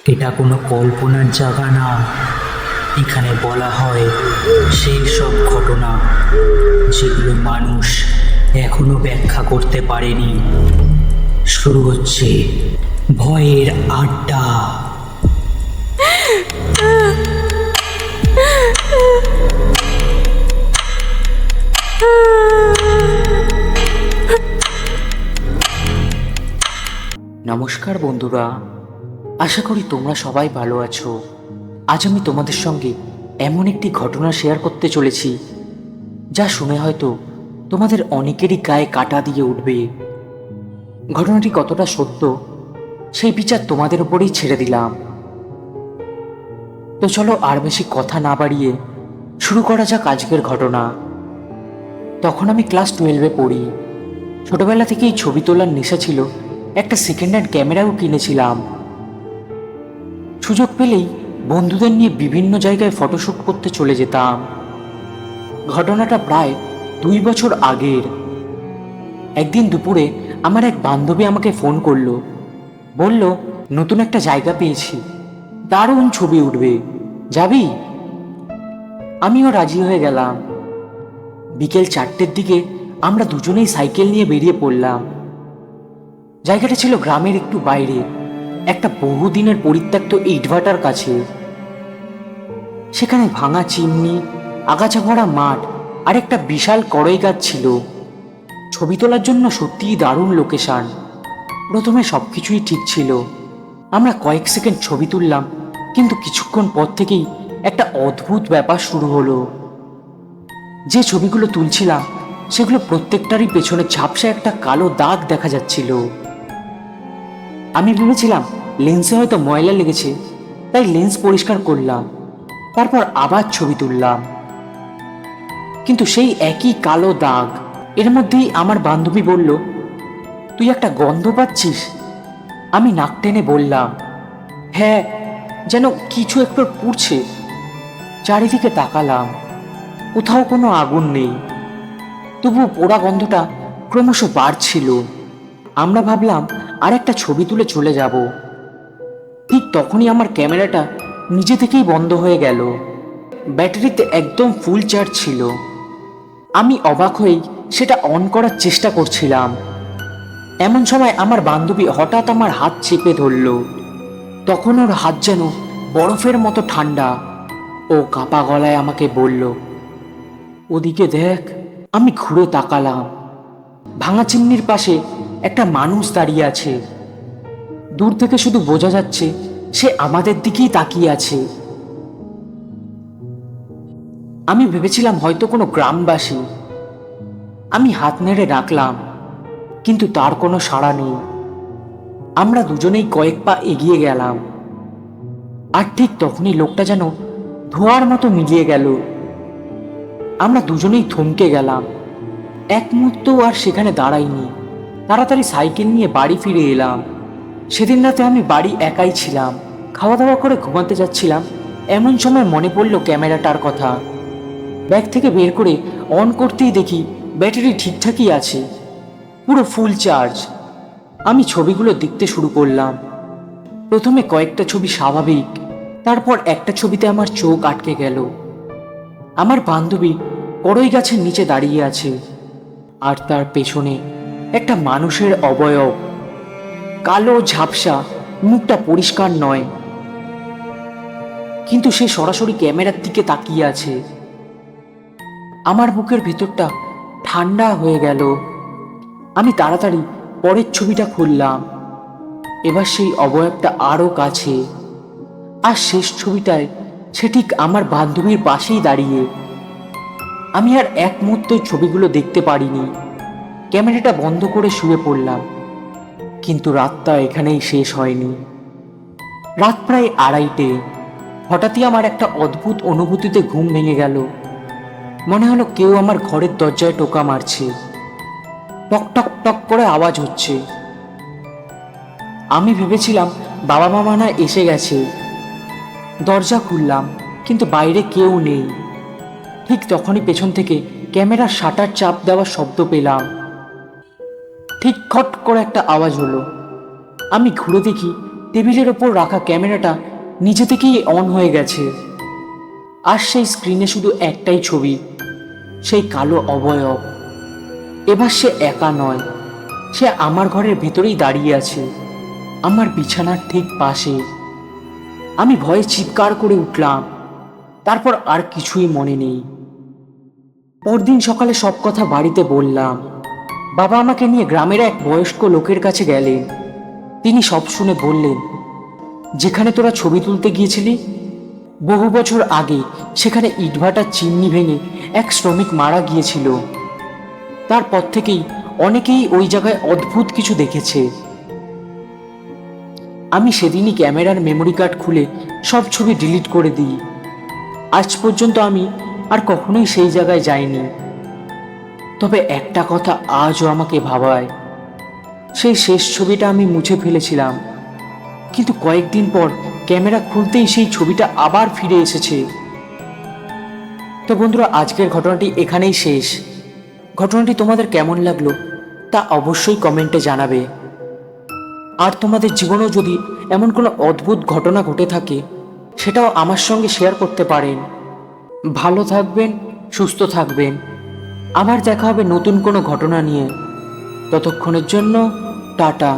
এটা কোনো কল্পনার জায়গা না। এখানে বলা হয় সেই সব ঘটনা যেগুলো মানুষ এখনো ব্যাখ্যা করতে পারেনি। শুরু হচ্ছে ভয়ের আড্ডা। নমস্কার বন্ধুরা, আশা করি তোমরা সবাই ভালো আছো। আজ আমি তোমাদের সঙ্গে এমন একটি ঘটনা শেয়ার করতে চলেছি যা শুনে হয়তো তোমাদের অনেকেরই গায়ে কাঁটা দিয়ে উঠবে। ঘটনাটি কতটা সত্য সেই বিচার তোমাদের উপরেই ছেড়ে দিলাম। তো চলো আর বেশি কথা না বাড়িয়ে শুরু করা যাক আজকের ঘটনা। তখন আমি ক্লাস 12-এ পড়ি। ছোটবেলা থেকেই ছবি তোলার নেশা ছিল, একটা সেকেন্ড হ্যান্ড ক্যামেরাও কিনেছিলাম। সুযোগ পেলেই বন্ধুদের নিয়ে বিভিন্ন জায়গায় ফটোশ্যুট করতে চলে যেতাম। ঘটনাটা প্রায় 2 বছর আগের। একদিন দুপুরে আমার এক বান্ধবী আমাকে ফোন করলো, বলল নতুন একটা জায়গা পেয়েছি, দারুণ ছবি উঠবে, যাবি? আমিও রাজি হয়ে গেলাম। বিকেল 4টের দিকে আমরা দুজনেই সাইকেল নিয়ে বেরিয়ে পড়লাম। জায়গাটা ছিল গ্রামের একটু বাইরে, একটা বহুদিনের পরিত্যক্ত ইটভাটার কাছে। সেখানে ভাঙা চিমনি, আগাছা ভরা মাঠ আর একটা বিশাল কড়ই গাছ ছিল। ছবি তোলার জন্য সত্যিই দারুণ লোকেশন। প্রথমে সবকিছুই ঠিক ছিল। আমরা কয়েক সেকেন্ড ছবি তুললাম, কিন্তু কিছুক্ষণ পর থেকেই একটা অদ্ভুত ব্যাপার শুরু হলো। যে ছবিগুলো তুলছিলাম সেগুলো প্রত্যেকটারই পেছনে ঝাপসা একটা কালো দাগ দেখা যাচ্ছিল। আমি ভেবেছিলাম লেন্সে হয়তো ময়লা লেগেছে, তাই লেন্স পরিষ্কার করলাম, তারপর আবার ছবি তুললাম। কিন্তু সেই একই কালো দাগ। এর মধ্যেই আমার বান্ধবী বলল, তুই একটা গন্ধ পাচ্ছিস? আমি নাক টেনে বললাম, হ্যাঁ, যেন কিছু একটু পুড়ছে। চারিদিকে তাকালাম, কোথাও কোনো আগুন নেই, তবু পোড়া গন্ধটা ক্রমশ বাড়ছিল। আমরা ভাবলাম আর একটা ছবি তুলে চলে যাব। ঠিক তখনই আমার ক্যামেরাটা নিজে থেকেই বন্ধ হয়ে গেল। ব্যাটারিতে একদম ফুল চার্জ ছিল। আমি অবাক হয়েই সেটা অন করার চেষ্টা করছিলাম। এমন সময় আমার বান্ধবী হঠাৎ আমার হাত চেপে ধরল। তখন ওর হাত যেন বরফের মতো ঠান্ডা। ও কাঁপা গলায় আমাকে বলল, ওদিকে দেখ। আমি ঘুরে তাকালাম। ভাঙা চিমনির পাশে একটা মানুষ দাঁড়িয়ে আছে। দূর থেকে শুধু বোঝা যাচ্ছে সে আমাদের দিকেই তাকিয়ে আছে। আমি ভেবেছিলাম হয়তো কোনো গ্রামবাসী। আমি হাত নেড়ে ডাকলাম, কিন্তু তার কোনো সাড়া নেই। আমরা দুজনেই কয়েক পা এগিয়ে গেলাম, আর ঠিক তখনই লোকটা যেন ধোঁয়ার মতো মিলিয়ে গেল। আমরা দুজনেই থমকে গেলাম। এক মুহূর্ত আর সেখানে দাঁড়াইনি। তাড়াতাড়ি সাইকেল নিয়ে বাড়ি ফিরে এলাম। সেদিন রাতে আমি বাড়ি একাই ছিলাম, খাওয়া দাওয়া করে ঘুমাতে যাচ্ছিলাম। এমন সময় মনে পড়ল ক্যামেরাটার কথা। ব্যাগ থেকে বের করে অন করতেই দেখি ব্যাটারি ঠিকঠাকই আছে, পুরো ফুল চার্জ। আমি ছবিগুলো দেখতে শুরু করলাম। প্রথমে কয়েকটা ছবি স্বাভাবিক, তারপর একটা ছবিতে আমার চোখ আটকে গেল। আমার বান্ধবী কড়ই গাছের নিচে দাঁড়িয়ে আছে, আর তার পেছনে একটা মানুষের অবয়ব, কালো ঝাপসা, মুখটা পরিষ্কার নয়, কিন্তু সে সরাসরি ক্যামেরার দিকে তাকিয়ে আছে। আমার বুকের ভেতরটা ঠান্ডা হয়ে গেল। আমি তাড়াতাড়ি পরের ছবিটা খুললাম। এবার সেই অবয়বটা আরো কাছে, আর শেষ ছবিটায় সে ঠিক আমার বান্ধবীর পাশেই দাঁড়িয়ে। আমি আর এক মুহূর্ত ছবিগুলো দেখতে পারিনি। ক্যামেরাটা বন্ধ করে শুয়ে পড়লাম। কিন্তু রাতটা এখানেই শেষ হয়নি। রাত প্রায় 2:30। হঠাৎই আমার একটা অদ্ভুত অনুভূতিতে ঘুম ভেঙে গেল। মনে হলো কেউ আমার ঘরের দরজায় টোকা মারছে। টক টক টক করে আওয়াজ হচ্ছে। আমি ভেবেছিলাম বাবা মামা না এসে গেছে। দরজা খুললাম, কিন্তু বাইরে কেউ নেই। ঠিক তখনই পেছন থেকে ক্যামেরার শাটার চাপ দেওয়ার শব্দ পেলাম। ঠিক খট করে একটা আওয়াজ হলো। আমি ঘুরে দেখি টেবিলের ওপর রাখা ক্যামেরাটা নিজে থেকেই অন হয়ে গেছে। আর সেই স্ক্রিনে শুধু একটাই ছবি, সেই কালো অবয়ব। এবার সে একা নয়, সে আমার ঘরের ভেতরেই দাঁড়িয়ে আছে, আমার বিছানার ঠিক পাশে। আমি ভয়ে চিৎকার করে উঠলাম। তারপর আর কিছুই মনে নেই। পরদিন সকালে সব কথা বাড়িতে বললাম। বাবা আমাকে নিয়ে গ্রামের এক বয়স্ক লোকের কাছে গেলেন। তিনি সব শুনে বললেন, যেখানে তোরা ছবি তুলতে গিয়েছিলি, বহু বছর আগে সেখানে ইটভাটার চিমনি ভেঙে এক শ্রমিক মারা গিয়েছিল। তারপর থেকেই অনেকেই ওই জায়গায় অদ্ভুত কিছু দেখেছে। আমি সেদিনই ক্যামেরার মেমোরি কার্ড খুলে সব ছবি ডিলিট করে দিই। আজ পর্যন্ত আমি আর কখনোই সেই জায়গায় যাইনি। তবে একটা কথা আজও আমাকে ভাবায়, সেই শেষ ছবিটা আমি মুছে ফেলেছিলাম, কিন্তু কয়েকদিন পর ক্যামেরা খুলতেই সেই ছবিটা আবার ফিরে এসেছে। তো বন্ধুরা, আজকের ঘটনাটি এখানেই শেষ। ঘটনাটি তোমাদের কেমন লাগলো তা অবশ্যই কমেন্টে জানাবে। আর তোমাদের জীবনেও যদি এমন কোনো অদ্ভুত ঘটনা ঘটে থাকে, সেটাও আমার সঙ্গে শেয়ার করতে পারেন। ভালো থাকবেন, সুস্থ থাকবেন। আবার দেখা হবে নতুন কোনো ঘটনা নিয়ে। ততক্ষণের জন্য টাটা।